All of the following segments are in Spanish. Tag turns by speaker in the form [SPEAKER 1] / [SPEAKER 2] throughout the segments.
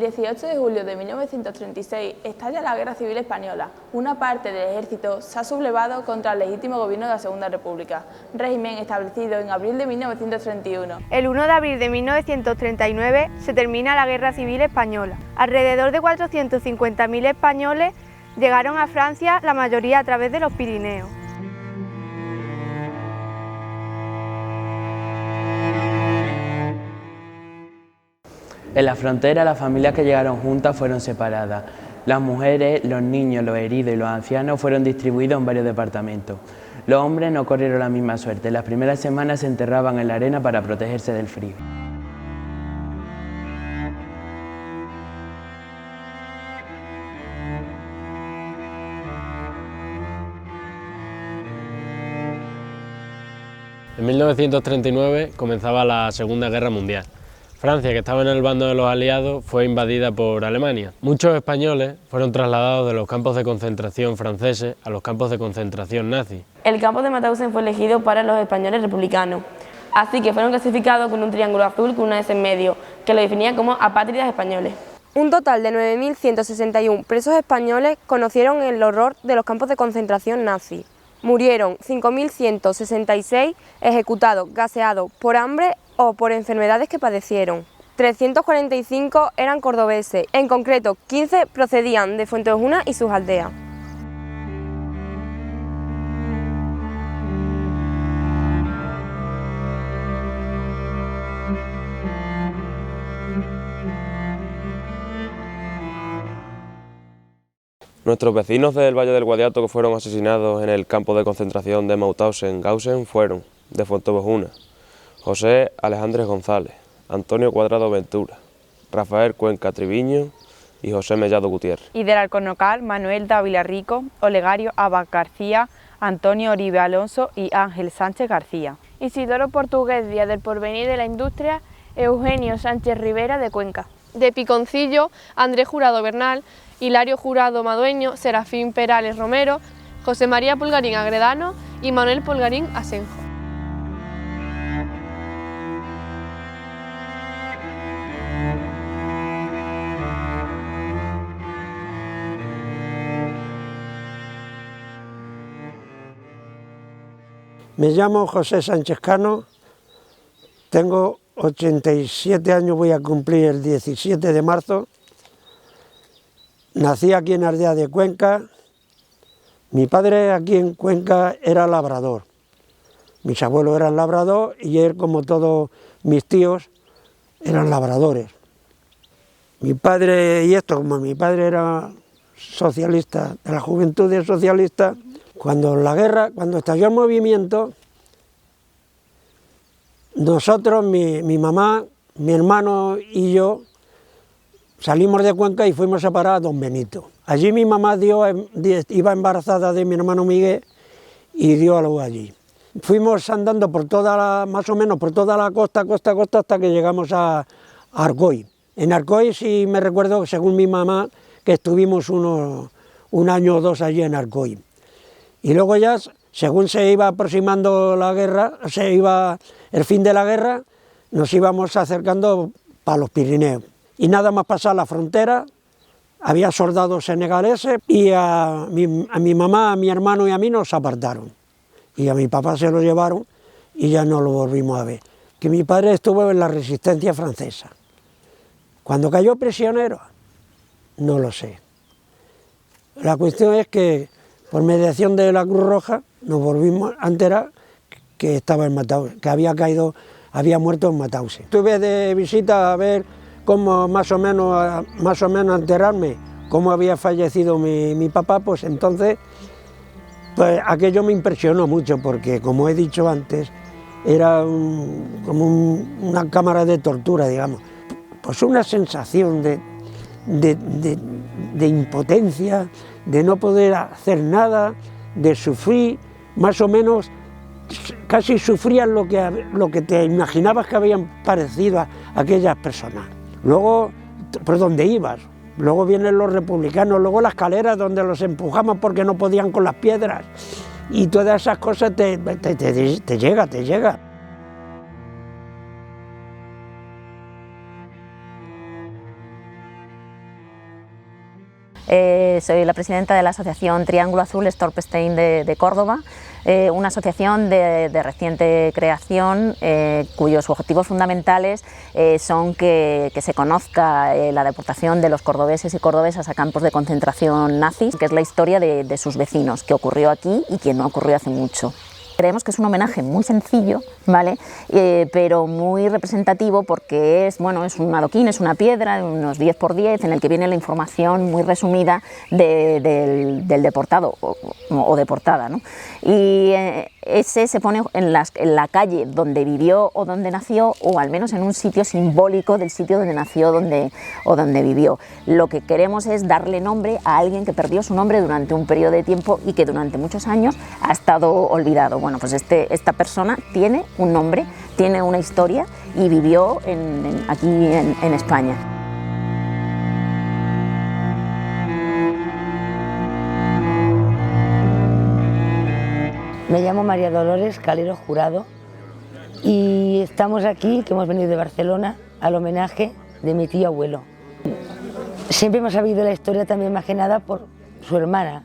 [SPEAKER 1] 18 de julio de 1936 estalla la Guerra Civil Española. Una parte del ejército se ha sublevado contra el legítimo gobierno de la Segunda República, régimen establecido en abril de 1931.
[SPEAKER 2] El 1 de abril de 1939 se termina la Guerra Civil Española. Alrededor de 450.000 españoles llegaron a Francia, la mayoría a través de los Pirineos.
[SPEAKER 3] En la frontera, las familias que llegaron juntas fueron separadas. Las mujeres, los niños, los heridos y los ancianos fueron distribuidos en varios departamentos. Los hombres no corrieron la misma suerte. Las primeras semanas se enterraban en la arena para protegerse del frío.
[SPEAKER 4] En 1939 comenzaba la Segunda Guerra Mundial. Francia, que estaba en el bando de los aliados, fue invadida por Alemania. Muchos españoles fueron trasladados de los campos de concentración franceses a los campos de concentración nazis.
[SPEAKER 5] El campo de Mauthausen fue elegido para los españoles republicanos, así que fueron clasificados con un triángulo azul con una S en medio, que lo definía como apátridas españoles.
[SPEAKER 2] Un total de 9.161 presos españoles conocieron el horror de los campos de concentración nazis. Murieron 5.166 ejecutados, gaseados, por hambre o por enfermedades que padecieron. 345 eran cordobeses, en concreto 15 procedían de Fuenteovejuna y sus aldeas.
[SPEAKER 6] Nuestros vecinos del Valle del Guadiato que fueron asesinados en el campo de concentración de Mauthausen-Gausen fueron de Fuenteovejuna: José Alejandro González, Antonio Cuadrado Ventura, Rafael Cuenca Triviño y José Mellado Gutiérrez.
[SPEAKER 7] Y del Alcornocal, Manuel Dávila Rico, Olegario Abad García, Antonio Oribe Alonso y Ángel Sánchez García.
[SPEAKER 1] Isidoro Portugués Díaz del Porvenir de la Industria, Eugenio Sánchez Rivera de Cuenca.
[SPEAKER 8] De Piconcillo, Andrés Jurado Bernal, Hilario Jurado Madueño, Serafín Perales Romero, José María Pulgarín Agredano y Manuel Pulgarín Asenjo.
[SPEAKER 9] Me llamo José Sánchez Cano, tengo 87 años, voy a cumplir el 17 de marzo. Nací aquí en Ardea de Cuenca. Mi padre aquí en Cuenca era labrador. Mis abuelos eran labrador y él, como todos mis tíos, eran labradores. Mi padre, y esto, como mi padre era socialista, de la Juventud Socialista, cuando la guerra, cuando estalló el movimiento, nosotros, mi mamá, mi hermano y yo, salimos de Cuenca y fuimos a parar a Don Benito. Allí mi mamá iba embarazada de mi hermano Miguel y dio a luz allí. Fuimos andando por más o menos por toda la costa, hasta que llegamos a Arcoy. En Arcoy sí me recuerdo, según mi mamá, que estuvimos un año o dos allí en Arcoy. Y luego ya, según se iba aproximando la guerra, se iba el fin de la guerra, nos íbamos acercando para los Pirineos. Y nada más pasar la frontera, había soldados senegaleses y a mi mamá, a mi hermano y a mí nos apartaron. Y a mi papá se lo llevaron y ya no lo volvimos a ver. Que mi padre estuvo en la resistencia francesa. Cuando cayó prisionero, no lo sé. La cuestión es que, por mediación de la Cruz Roja, nos volvimos a enterar que estaba en Mauthausen, que había muerto en Mauthausen. Estuve de visita a ver cómo más o menos a enterarme cómo había fallecido mi papá, pues entonces pues aquello me impresionó mucho, porque como he dicho antes, era como una cámara de tortura, digamos. Pues una sensación de impotencia, de no poder hacer nada, de sufrir, más o menos, casi sufrían lo que te imaginabas que habían parecido a aquellas personas. Luego, ¿por dónde ibas? Luego vienen los republicanos, luego las escaleras donde los empujaban porque no podían con las piedras. Y todas esas cosas te llega.
[SPEAKER 10] Soy la presidenta de la asociación Triángulo Azul Storpestein de Córdoba, una asociación de reciente creación cuyos objetivos fundamentales son que se conozca la deportación de los cordobeses y cordobesas a campos de concentración nazis, que es la historia de sus vecinos, que ocurrió aquí y que no ocurrió hace mucho. Creemos que es un homenaje muy sencillo, ¿vale? Pero muy representativo porque es un adoquín, es una piedra de unos 10 por 10 en el que viene la información muy resumida del deportado o deportada, ¿no? Y ese se pone en la calle donde vivió o donde nació, o al menos en un sitio simbólico del sitio donde nació o donde vivió. Lo que queremos es darle nombre a alguien que perdió su nombre durante un periodo de tiempo y que durante muchos años ha estado olvidado. Bueno, pues esta persona tiene un nombre, tiene una historia y vivió aquí en España.
[SPEAKER 11] Me llamo María Dolores Calero Jurado y estamos aquí, que hemos venido de Barcelona, al homenaje de mi tío abuelo. Siempre hemos sabido la historia también más que nada por su hermana,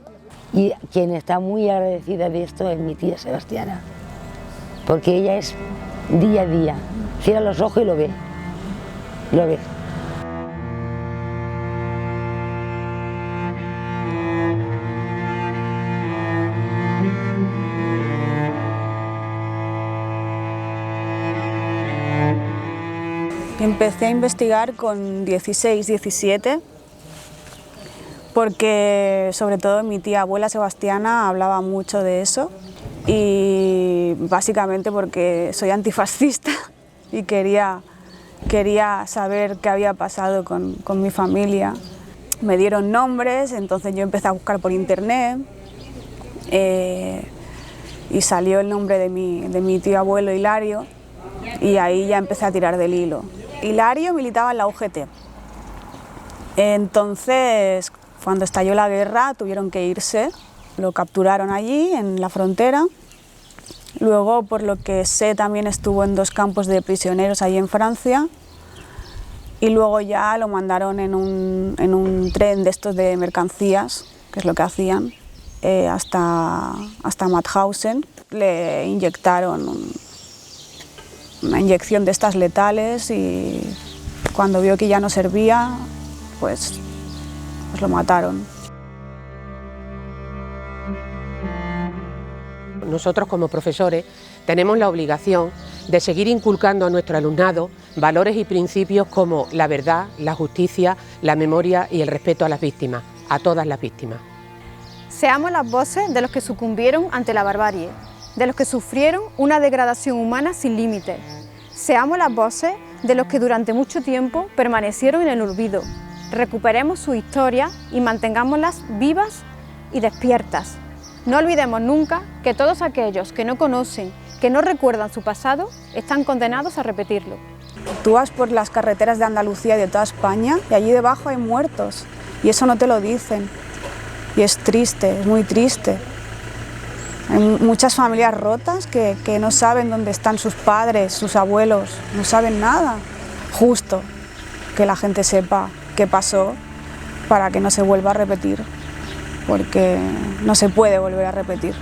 [SPEAKER 11] y quien está muy agradecida de esto es mi tía Sebastiana, porque ella es día a día, cierra los ojos y lo ve, lo ve.
[SPEAKER 12] Empecé a investigar con 16, 17, porque sobre todo mi tía abuela Sebastiana hablaba mucho de eso, y básicamente porque soy antifascista y quería saber qué había pasado con mi familia. Me dieron nombres, entonces yo empecé a buscar por internet y salió el nombre de mi tío abuelo Hilario, y ahí ya empecé a tirar del hilo. Hilario militaba en la UGT, entonces cuando estalló la guerra tuvieron que irse, lo capturaron allí en la frontera, luego por lo que sé también estuvo en 2 campos de prisioneros allí en Francia, y luego ya lo mandaron en un tren de estos de mercancías, que es lo que hacían, hasta Mauthausen. Le inyectaron una inyección de estas letales y cuando vio que ya no servía, pues lo mataron.
[SPEAKER 13] Nosotros como profesores tenemos la obligación de seguir inculcando a nuestro alumnado valores y principios como la verdad, la justicia, la memoria y el respeto a las víctimas, a todas las víctimas.
[SPEAKER 14] Seamos las voces de los que sucumbieron ante la barbarie, de los que sufrieron una degradación humana sin límites. Seamos las voces de los que durante mucho tiempo permanecieron en el olvido. Recuperemos su historia y mantengámoslas vivas y despiertas. No olvidemos nunca que todos aquellos que no conocen, que no recuerdan su pasado, están condenados a repetirlo.
[SPEAKER 12] Tú vas por las carreteras de Andalucía y de toda España y allí debajo hay muertos y eso no te lo dicen. Y es triste, es muy triste. Hay muchas familias rotas que no saben dónde están sus padres, sus abuelos, no saben nada. Justo que la gente sepa qué pasó para que no se vuelva a repetir, porque no se puede volver a repetir.